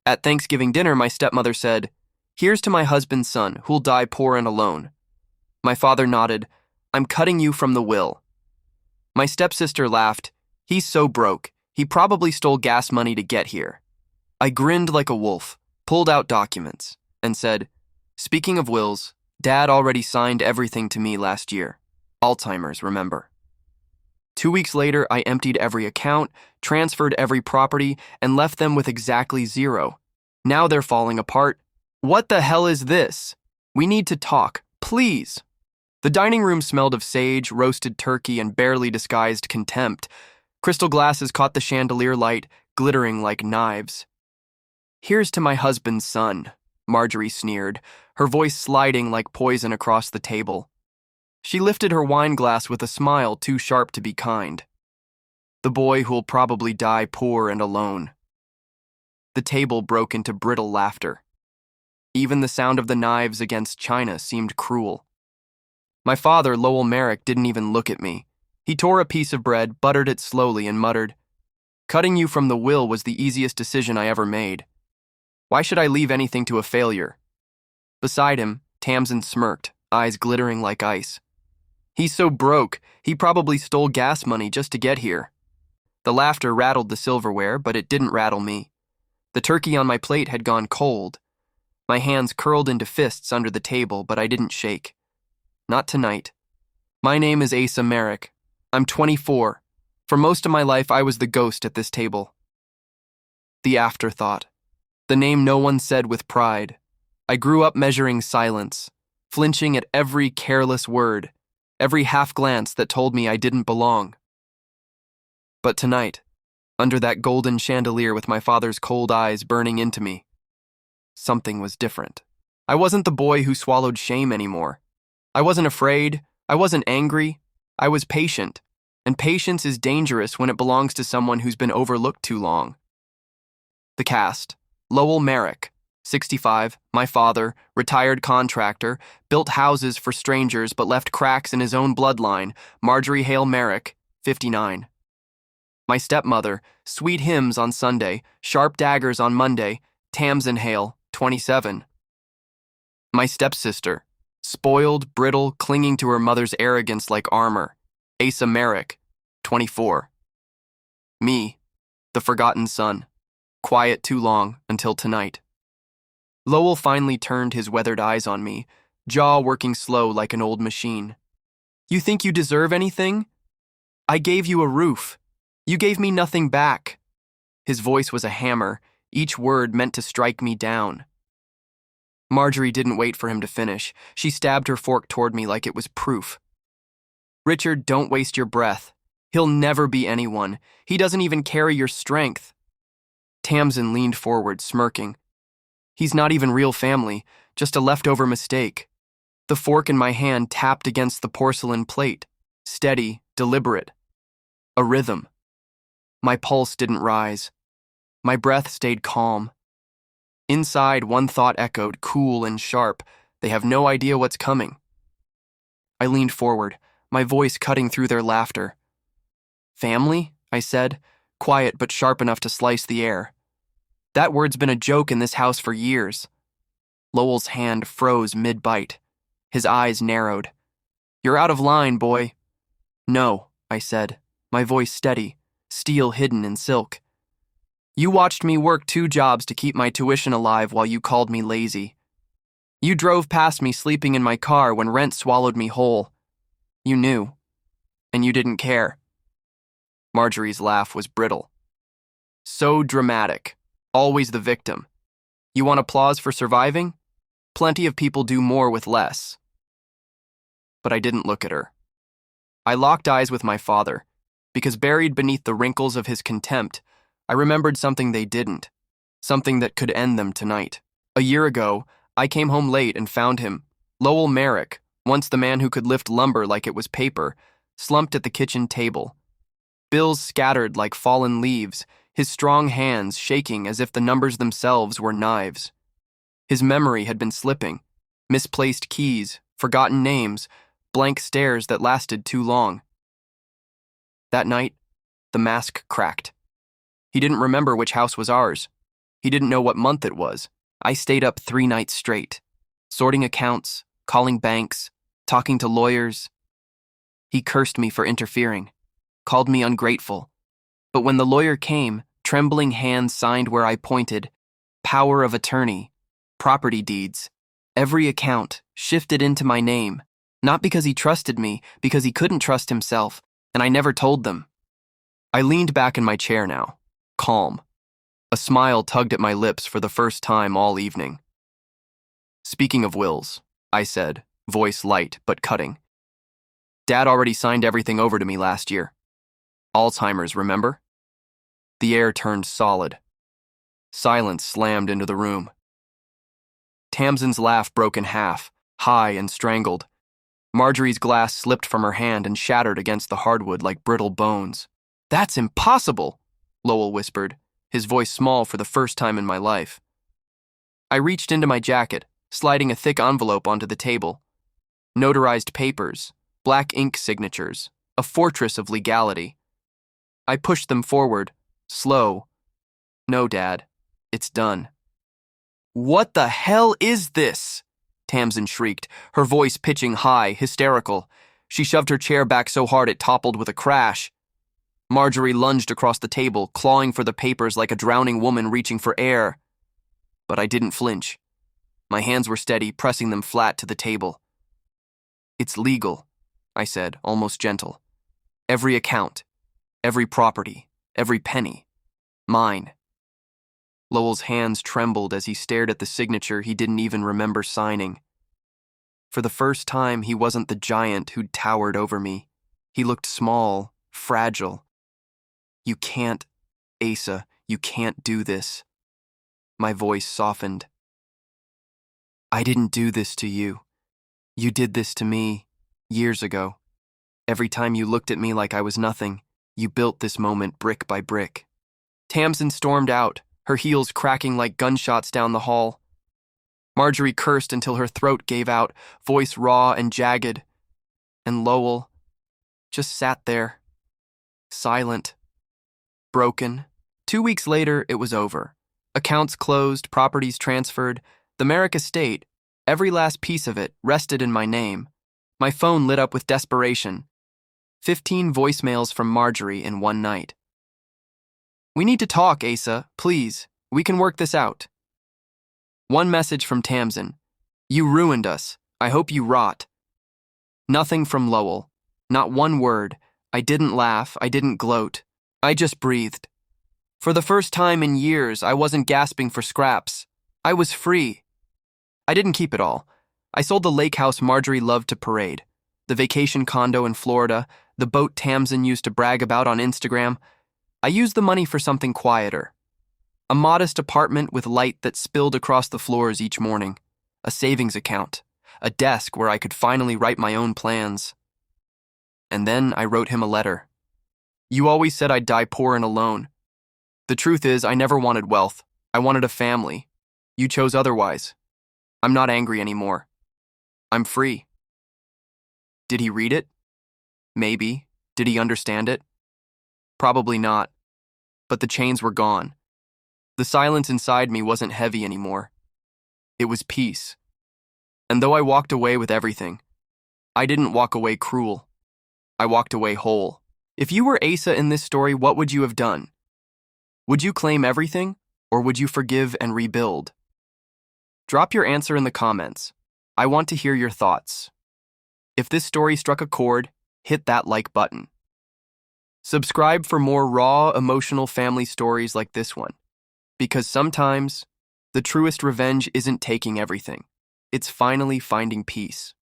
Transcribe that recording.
At Thanksgiving dinner, my stepmother said, "Here's to my husband's son, who'll die poor and alone." My father nodded, "I'm cutting you from the will." My stepsister laughed, "He's so broke, he probably stole gas money to get here." I grinned like a wolf, pulled out documents, and said, "Speaking of wills, Dad already signed everything to me last year. Alzheimer's, remember." 2 weeks later, I emptied every account, transferred every property, and left them with exactly zero. Now they're falling apart. What the hell is this? We need to talk, please. The dining room smelled of sage, roasted turkey, and barely disguised contempt. Crystal glasses caught the chandelier light, glittering like knives. "Here's to my husband's son," Marjorie sneered, her voice sliding like poison across the table. She lifted her wine glass with a smile too sharp to be kind. "The boy who'll probably die poor and alone." The table broke into brittle laughter. Even the sound of the knives against china seemed cruel. My father, Lowell Merrick, didn't even look at me. He tore a piece of bread, buttered it slowly, and muttered, "Cutting you from the will was the easiest decision I ever made. Why should I leave anything to a failure?" Beside him, Tamsin smirked, eyes glittering like ice. "He's so broke, he probably stole gas money just to get here." The laughter rattled the silverware, but it didn't rattle me. The turkey on my plate had gone cold. My hands curled into fists under the table, but I didn't shake. Not tonight. My name is Asa Merrick. I'm 24. For most of my life, I was the ghost at this table. The afterthought. The name no one said with pride. I grew up measuring silence, flinching at every careless word, every half glance that told me I didn't belong. But tonight, under that golden chandelier with my father's cold eyes burning into me, something was different. I wasn't the boy who swallowed shame anymore. I wasn't afraid. I wasn't angry. I was patient. And patience is dangerous when it belongs to someone who's been overlooked too long. The cast: Lowell Merrick, 65, my father, retired contractor, built houses for strangers but left cracks in his own bloodline, Marjorie Hale Merrick, 59. My stepmother, sweet hymns on Sunday, sharp daggers on Monday, Tamsin Hale, 27. My stepsister, spoiled, brittle, clinging to her mother's arrogance like armor, Asa Merrick, 24. Me, the forgotten son, quiet too long until tonight. Lowell finally turned his weathered eyes on me, jaw working slow like an old machine. "You think you deserve anything? I gave you a roof. You gave me nothing back." His voice was a hammer, each word meant to strike me down. Marjorie didn't wait for him to finish. She stabbed her fork toward me like it was proof. "Richard, don't waste your breath. He'll never be anyone. He doesn't even carry your strength." Tamsin leaned forward, smirking. "He's not even real family, just a leftover mistake." The fork in my hand tapped against the porcelain plate, steady, deliberate. A rhythm. My pulse didn't rise. My breath stayed calm. Inside, one thought echoed, cool and sharp. They have no idea what's coming. I leaned forward, my voice cutting through their laughter. "Family?" I said, quiet but sharp enough to slice the air. "That word's been a joke in this house for years." Lowell's hand froze mid-bite. His eyes narrowed. "You're out of line, boy." "No," I said, my voice steady, steel hidden in silk. "You watched me work 2 jobs to keep my tuition alive while you called me lazy. You drove past me sleeping in my car when rent swallowed me whole. You knew. And you didn't care." Marjorie's laugh was brittle. "So dramatic. Always the victim. You want applause for surviving? Plenty of people do more with less." But I didn't look at her. I locked eyes with my father, because buried beneath the wrinkles of his contempt, I remembered something they didn't, something that could end them tonight. A year ago, I came home late and found him, Lowell Merrick, once the man who could lift lumber like it was paper, slumped at the kitchen table. Bills scattered like fallen leaves, his strong hands shaking as if the numbers themselves were knives. His memory had been slipping, misplaced keys, forgotten names, blank stares that lasted too long. That night, the mask cracked. He didn't remember which house was ours. He didn't know what month it was. I stayed up 3 nights straight, sorting accounts, calling banks, talking to lawyers. He cursed me for interfering, called me ungrateful. But when the lawyer came, trembling hands signed where I pointed, power of attorney, property deeds, every account shifted into my name, not because he trusted me, because he couldn't trust himself, and I never told them. I leaned back in my chair now, calm. A smile tugged at my lips for the first time all evening. Speaking of wills, I said, voice light but cutting. Dad already signed everything over to me last year. Alzheimer's, remember? The air turned solid. Silence slammed into the room. Tamsin's laugh broke in half, high and strangled. Marjorie's glass slipped from her hand and shattered against the hardwood like brittle bones. "That's impossible," Lowell whispered, his voice small for the first time in my life. I reached into my jacket, sliding a thick envelope onto the table. Notarized papers, black ink signatures, a fortress of legality. I pushed them forward, slow. "No, Dad, it's done." "What the hell is this?" Tamsin shrieked, her voice pitching high, hysterical. She shoved her chair back so hard it toppled with a crash. Marjorie lunged across the table, clawing for the papers like a drowning woman reaching for air. But I didn't flinch. My hands were steady, pressing them flat to the table. "It's legal," I said, almost gentle. "Every account, every property, every penny. Mine." Lowell's hands trembled as he stared at the signature he didn't even remember signing. For the first time, he wasn't the giant who'd towered over me. He looked small, fragile. "You can't, Asa, you can't do this." My voice softened. "I didn't do this to you. You did this to me, years ago. Every time you looked at me like I was nothing, you built this moment brick by brick." Tamsin stormed out, her heels cracking like gunshots down the hall. Marjorie cursed until her throat gave out, voice raw and jagged. And Lowell just sat there, silent, broken. 2 weeks later, it was over. Accounts closed, properties transferred. The Merrick estate, every last piece of it, rested in my name. My phone lit up with desperation. 15 voicemails from Marjorie in one night. "We need to talk, Asa, please. We can work this out." One message from Tamsin. "You ruined us. I hope you rot." Nothing from Lowell. Not one word. I didn't laugh. I didn't gloat. I just breathed. For the first time in years, I wasn't gasping for scraps. I was free. I didn't keep it all. I sold the lake house Marjorie loved to parade, the vacation condo in Florida, the boat Tamsin used to brag about on Instagram. I used the money for something quieter. A modest apartment with light that spilled across the floors each morning, a savings account, a desk where I could finally write my own plans. And then I wrote him a letter. "You always said I'd die poor and alone. The truth is, I never wanted wealth. I wanted a family. You chose otherwise. I'm not angry anymore. I'm free." Did he read it? Maybe. Did he understand it? Probably not. But the chains were gone. The silence inside me wasn't heavy anymore. It was peace. And though I walked away with everything, I didn't walk away cruel. I walked away whole. If you were Asa in this story, what would you have done? Would you claim everything, or would you forgive and rebuild? Drop your answer in the comments. I want to hear your thoughts. If this story struck a chord, hit that like button. Subscribe for more raw, emotional family stories like this one. Because sometimes, the truest revenge isn't taking everything. It's finally finding peace.